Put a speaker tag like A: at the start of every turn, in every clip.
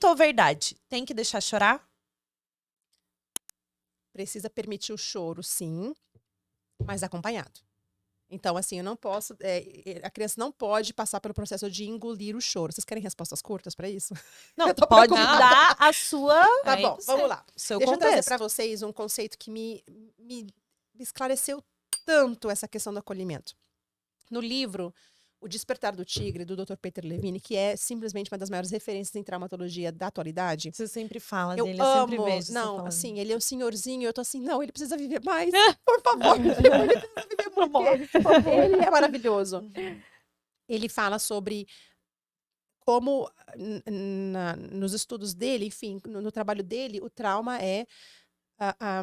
A: Mito ou verdade? Tem que deixar chorar?
B: Precisa permitir o choro, sim, mas acompanhado. Então, assim, eu não posso... a criança não pode passar pelo processo de engolir o choro. Vocês querem respostas curtas para isso?
A: Não,
B: Eu tô
A: pode
B: preocupada.
A: dar a sua...
B: Tá
A: aí
B: bom,
A: você-
B: vamos lá.
A: Seu
B: Deixa eu trazer
A: contexto.
B: para vocês um conceito que me esclareceu tanto essa questão do acolhimento. No livro O Despertar do Tigre, do Dr. Peter Levine, que é simplesmente uma das maiores referências em traumatologia da atualidade.
A: Você sempre fala
B: Eu
A: dele, eu sempre
B: amo.
A: vejo você
B: Não,
A: falando.
B: assim, ele é um senhorzinho, eu tô assim, não, ele precisa viver mais. Por favor, ele precisa viver muito. Ele é maravilhoso. Ele fala sobre como, nos estudos dele, enfim, no trabalho dele, o trauma é a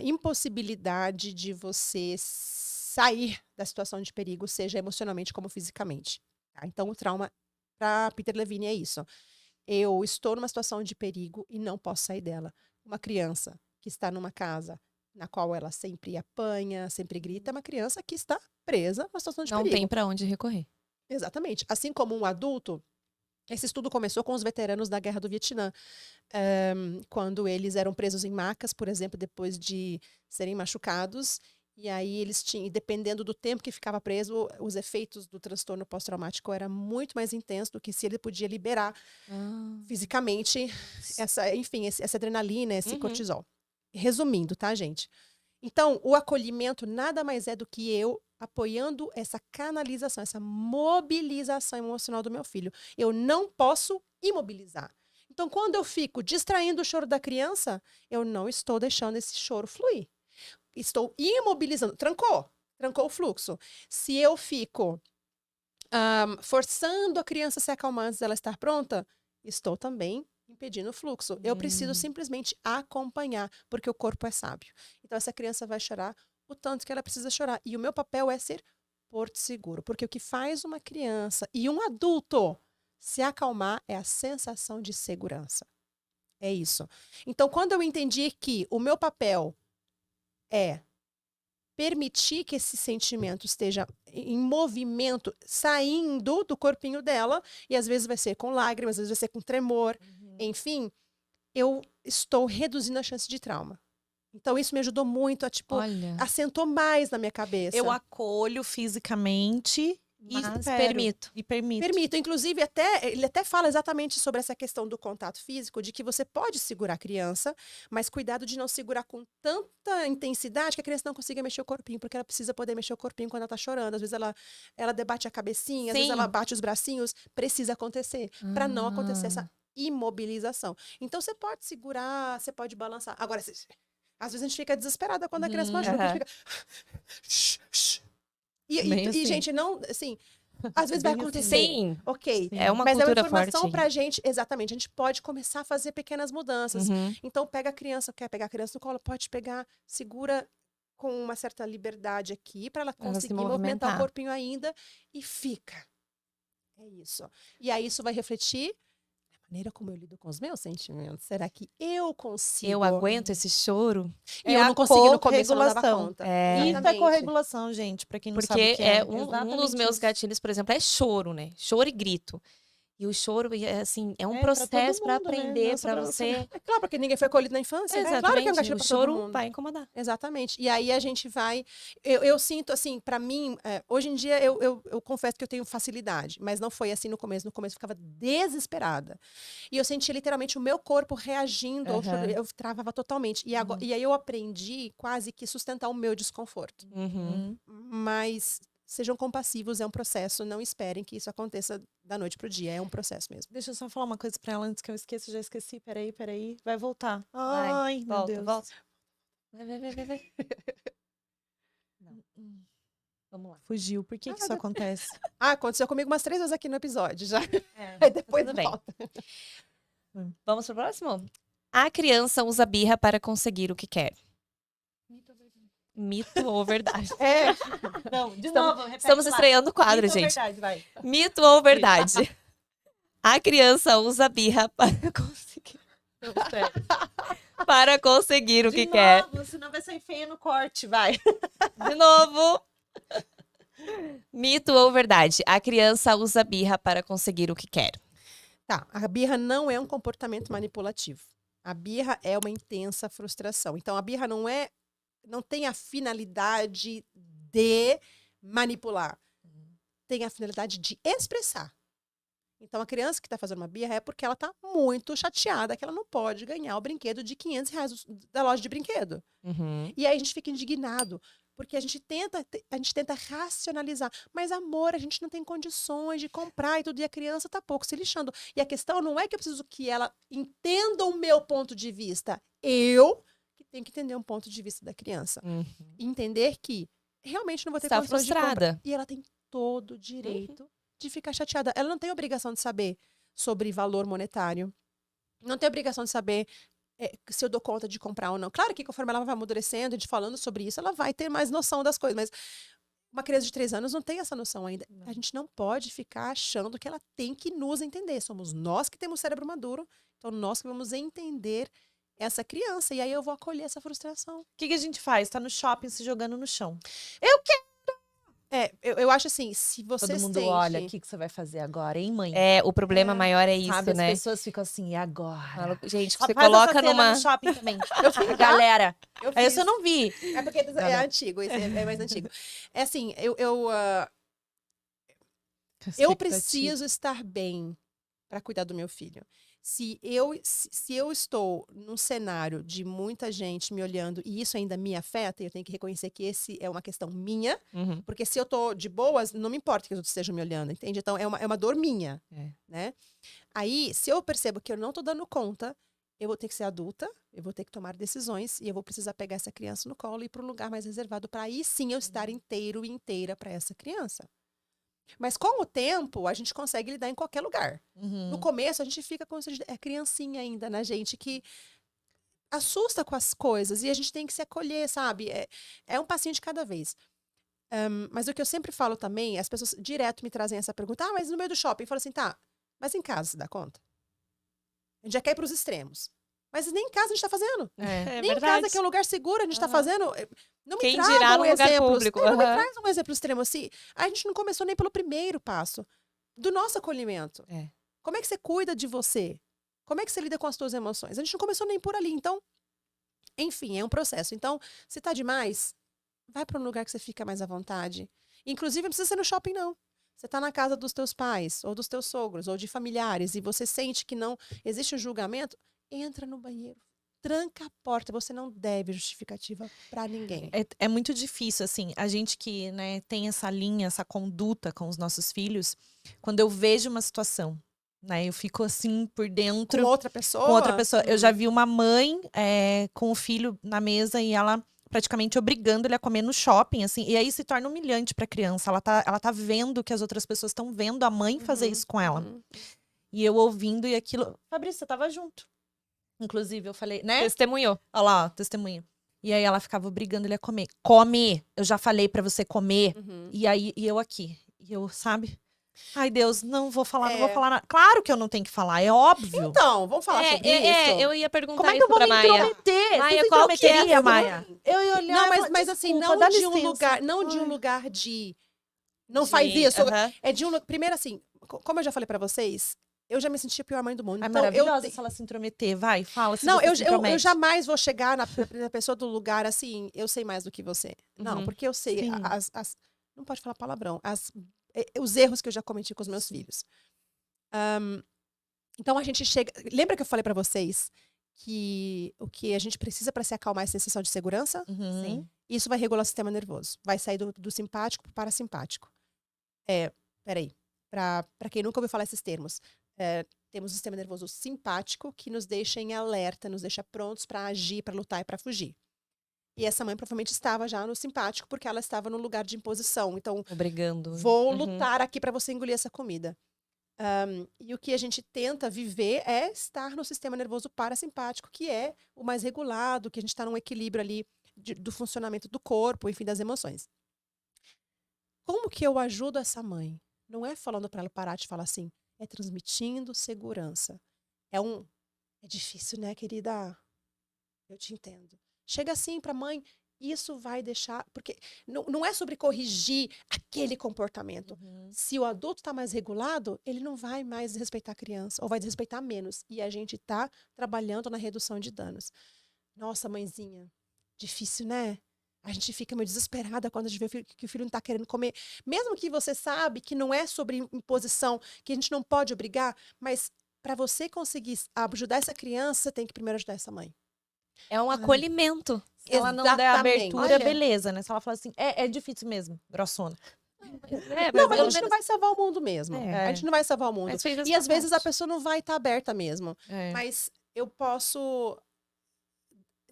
B: impossibilidade de você sair da situação de perigo, seja emocionalmente como fisicamente. Tá? Então, o trauma, para Peter Levine, é isso. Eu estou numa situação de perigo e não posso sair dela. Uma criança que está numa casa na qual ela sempre apanha, sempre grita, é uma criança que está presa numa situação de
C: Não
B: perigo.
C: tem pra onde recorrer.
B: Exatamente. Assim como um adulto, esse estudo começou com os veteranos da Guerra do Vietnã, quando eles eram presos em macas, por exemplo, depois de serem machucados, e aí eles tinham, dependendo do tempo que ficava preso, os efeitos do transtorno pós-traumático era muito mais intenso do que se ele podia liberar fisicamente essa adrenalina, esse cortisol. Resumindo, tá, gente? Então, o acolhimento nada mais é do que eu apoiando essa canalização, essa mobilização emocional do meu filho. Eu não posso imobilizar. Então, quando eu fico distraindo o choro da criança, eu não estou deixando esse choro fluir. Estou imobilizando. Trancou o fluxo. Se eu fico forçando a criança a se acalmar antes dela estar pronta, estou também impedindo o fluxo. Eu preciso simplesmente acompanhar, porque o corpo é sábio. Então, essa criança vai chorar o tanto que ela precisa chorar. E o meu papel é ser porto seguro, porque o que faz uma criança e um adulto se acalmar é a sensação de segurança. É isso. Então, quando eu entendi que o meu papel é permitir que esse sentimento esteja em movimento, saindo do corpinho dela, e às vezes vai ser com lágrimas, às vezes vai ser com tremor, enfim, eu estou reduzindo a chance de trauma. Então, isso me ajudou muito a,
C: Olha.
B: assentou mais na minha cabeça.
A: Eu acolho fisicamente e
C: Mas
A: espero.
C: permito.
A: E permito.
B: Permito. Inclusive, ele até fala exatamente sobre essa questão do contato físico, de que você pode segurar a criança, mas cuidado de não segurar com tanta intensidade que a criança não consiga mexer o corpinho, porque ela precisa poder mexer o corpinho quando ela tá chorando. Às vezes ela debate a cabecinha, às vezes ela bate os bracinhos. Precisa acontecer, para não acontecer essa imobilização. Então, você pode segurar, você pode balançar. Agora, às vezes a gente fica desesperada quando a criança machuca, a gente fica... E, gente, não, assim, às vezes vai acontecer.
C: Sim.
B: Ok.
C: É uma
B: mas é uma
C: cultura
B: informação
C: forte.
B: pra gente, exatamente, a gente pode começar a fazer pequenas mudanças. Então, pega a criança, quer pegar a criança no colo, pode pegar, segura com uma certa liberdade aqui, pra ela conseguir movimentar o corpinho ainda e fica. É isso. E aí, isso vai refletir na maneira como eu lido com os meus sentimentos. Será que eu consigo?
C: Eu aguento esse choro?
B: E eu não consegui no começo, eu não dava
A: corregulação.
B: conta.
A: Isso é
B: Exatamente.
A: corregulação, gente, pra quem não sabe o
C: Porque
A: que é.
C: um dos
A: Exatamente
C: meus
A: isso.
C: gatilhos, por exemplo, é choro, né? Choro e grito. E o choro, assim, é um
A: É, pra
C: processo
A: todo
C: pra
A: mundo, né?
C: aprender,
A: Não só
C: pra
A: pra
C: você...
B: É claro, porque ninguém foi acolhido na infância. É claro que é um gatilho
C: o
B: pra todo
C: choro
B: mundo.
C: vai incomodar.
B: Exatamente. E aí a gente vai... Eu sinto, assim, pra mim, hoje em dia eu confesso que eu tenho facilidade, mas não foi assim no começo. No começo eu ficava desesperada. E eu sentia literalmente o meu corpo reagindo ao choro. Eu travava totalmente. E aí eu aprendi quase que sustentar o meu desconforto. Mas sejam compassivos, é um processo. Não esperem que isso aconteça da noite pro dia. É um processo mesmo.
A: Deixa eu só falar uma coisa pra ela antes que eu esqueça. Já esqueci. Peraí. Vai voltar.
C: Vai,
A: Ai, meu
C: volta,
A: Deus.
C: volta. Vai. Não. Vamos lá.
A: Fugiu. Por que isso acontece?
B: Aconteceu comigo umas 3 vezes aqui no episódio já.
C: É,
B: Aí depois
C: tudo bem.
B: volta.
C: Vamos pro próximo? A criança usa birra para conseguir o que quer. Mito ou verdade?
A: Não, de
B: Estamos-
A: novo. repete
C: Estamos
A: lá.
C: estreando o quadro,
A: Mito ou
C: gente.
A: verdade, vai.
C: Mito ou verdade? A criança usa birra para conseguir o que quer.
A: De novo, senão vai sair feio no corte, vai.
C: De novo. Mito ou verdade? A criança usa birra para conseguir o que quer.
B: Tá, a birra não é um comportamento manipulativo. A birra é uma intensa frustração. Então, a birra não tem a finalidade de manipular. Tem a finalidade de expressar. Então, a criança que está fazendo uma birra é porque ela está muito chateada que ela não pode ganhar o brinquedo de R$ 500 da loja de brinquedo.
C: Uhum.
B: E aí a gente fica indignado, porque a gente tenta racionalizar. Mas, amor, a gente não tem condições de comprar e tudo, e a criança tá pouco se lixando. E a questão não é que eu preciso que ela entenda o meu ponto de vista. Eu que tenho que entender um ponto de vista da criança.
C: Uhum.
B: E entender que realmente não vou ter
C: Está
B: condições de comprar.
C: frustrada.
B: E ela tem todo o direito de ficar chateada. Ela não tem obrigação de saber sobre valor monetário. Não tem obrigação de saber se eu dou conta de comprar ou não. Claro que conforme ela vai amadurecendo e de falando sobre isso, ela vai ter mais noção das coisas. Mas uma criança de 3 anos não tem essa noção ainda. A gente não pode ficar achando que ela tem que nos entender. Somos nós que temos cérebro maduro. Então, nós que vamos entender essa criança. E aí eu vou acolher essa frustração.
A: O que a gente faz? Tá no shopping se jogando no chão.
B: Eu acho assim, se você
A: Todo mundo
B: sente...
A: olha, o que você vai fazer agora, hein, mãe?
C: É, o problema maior é isso,
A: Sabe,
C: né?
A: as pessoas ficam assim, e agora?
C: Fala- Gente,
A: Faz
C: você
A: essa
C: coloca
A: cena
C: numa.
A: no shopping também.
B: Eu fiz,
A: Galera.
B: eu
A: Aí
B: fiz.
A: eu não vi.
B: É porque é antigo, esse é mais antigo. É assim, eu preciso estar bem para cuidar do meu filho. Se eu estou num cenário de muita gente me olhando e isso ainda me afeta, eu tenho que reconhecer que esse é uma questão minha,
C: Uhum.
B: porque se eu tô de boas, não me importa que os outros estejam me olhando, entende? Então, é uma dor minha,
C: É.
B: né? Aí, se eu percebo que eu não tô dando conta, eu vou ter que ser adulta, eu vou ter que tomar decisões e eu vou precisar pegar essa criança no colo e ir para um lugar mais reservado para aí sim eu estar inteiro e inteira para essa criança. Mas com o tempo, a gente consegue lidar em qualquer lugar.
A: Uhum.
B: No começo, a gente fica com criancinha ainda na gente, que assusta com as coisas e a gente tem que se acolher, sabe? É um passinho de cada vez. Mas o que eu sempre falo também, as pessoas direto me trazem essa pergunta, mas no meio do shopping, eu falo assim, tá, mas em casa você dá conta? A gente já quer ir pros extremos. Mas nem em casa a gente tá fazendo.
C: É
B: Nem em
C: verdade.
B: casa, que é um lugar seguro, a gente tá
A: Aham.
B: fazendo. Não me
C: Quem
B: tragam
C: dirá no lugar
B: exemplos.
C: público.
B: Não me
C: Aham.
B: traz um exemplo extremo assim. A gente não começou nem pelo primeiro passo do nosso acolhimento.
C: É.
B: Como é que você cuida de você? Como é que você lida com as suas emoções? A gente não começou nem por ali. Então, enfim, é um processo. Então, se tá demais, vai para um lugar que você fica mais à vontade. Inclusive, não precisa ser no shopping, não. Você tá na casa dos teus pais, ou dos teus sogros, ou de familiares, e você sente que não existe um julgamento, entra no banheiro. Tranca a porta, você não deve justificativa para ninguém.
A: É muito difícil, assim, a gente que, né, tem essa linha, essa conduta com os nossos filhos, quando eu vejo uma situação, né, eu fico assim por dentro
B: Com outra pessoa?
A: com outra pessoa. Eu já vi uma mãe com o filho na mesa e ela praticamente obrigando ele a comer no shopping, assim, e aí se torna humilhante pra criança. Ela tá vendo que as outras pessoas estão vendo a mãe fazer isso com ela.
B: Uhum.
A: E eu ouvindo e aquilo. Fabrício, você tava junto. Inclusive, eu falei, né?
C: Testemunhou.
A: Olha lá, ó, testemunha. E aí ela ficava obrigando ele a comer. Come! Eu já falei pra você comer.
B: Uhum.
A: E aí, e eu aqui. E eu, sabe? Ai, Deus, não vou falar, não vou
B: É.
A: falar nada. Claro que eu não tenho que falar, é óbvio.
B: Então, vamos falar sobre isso?
C: Eu ia perguntar
A: Como é que
C: isso
A: eu vou
C: pra
A: me
C: Maia.
A: intrometer?
C: Maia,
A: Você se
C: qual que é?
A: intrometeria, Maia? Eu ia olhar
B: Não,
A: e falar,
B: mas assim,
A: "Desculpa,
B: não
A: dá
B: de um
A: licença."
B: lugar, não de um
A: Ai.
B: lugar de não faz isso.
C: Aham.
B: É de um lugar. Primeiro, assim, como eu já falei pra vocês, eu já me senti a pior mãe do mundo.
A: Ai,
B: Então,
A: maravilhosa se ela se intrometer. Vai, fala se
B: Não,
A: você
B: eu
A: se intromete.
B: jamais vou chegar na pessoa do lugar assim, eu sei mais do que você. Não,
C: Uhum.
B: porque eu sei
A: Sim.
B: não pode falar palavrão, os erros que eu já cometi com os meus filhos. Então a gente chega. Lembra que eu falei pra vocês que o que a gente precisa pra se acalmar é a sensação de segurança?
A: Uhum.
C: Sim.
B: Isso vai regular o sistema nervoso. Vai sair do simpático pro parasimpático. Peraí. Pra quem nunca ouviu falar esses termos. Temos o sistema nervoso simpático, que nos deixa em alerta, nos deixa prontos pra agir, pra lutar e pra fugir. E essa mãe provavelmente estava já no simpático, porque ela estava no lugar de imposição. Então,
C: Obrigando.
B: vou
C: Uhum.
B: lutar aqui pra você engolir essa comida. E o que a gente tenta viver é estar no sistema nervoso parasimpático, que é o mais regulado, que a gente está num equilíbrio ali do funcionamento do corpo, enfim, das emoções. Como que eu ajudo essa mãe? Não é falando para ela parar de falar assim, é transmitindo segurança. É difícil, né, querida? Eu te entendo. Chega assim pra mãe, isso vai deixar... Porque não é sobre corrigir aquele comportamento.
A: Uhum.
B: Se o adulto está mais regulado, ele não vai mais respeitar a criança, ou vai desrespeitar menos. E a gente está trabalhando na redução de danos. Nossa, mãezinha, difícil, né? A gente fica meio desesperada quando a gente vê que o filho não está querendo comer. Mesmo que você sabe que não é sobre imposição, que a gente não pode obrigar, mas para você conseguir ajudar essa criança, você tem que primeiro ajudar essa mãe.
C: É um acolhimento.
A: Se ela não der abertura,
C: Olha.
A: beleza, né? Se ela fala assim, é difícil mesmo, grossona.
B: Não, mas a gente não vai salvar o mundo mesmo.
A: É.
B: A gente não vai salvar o mundo.
C: Mas fez a
B: E
C: sua
B: às vezes a
C: parte.
B: pessoa não vai estar aberta mesmo.
A: É.
B: Mas eu posso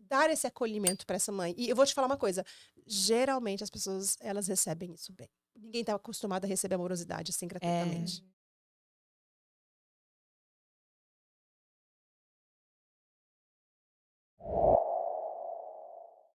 B: dar esse acolhimento para essa mãe. E eu vou te falar uma coisa. Geralmente as pessoas, elas recebem isso bem. Ninguém está acostumado a receber amorosidade assim gratuitamente.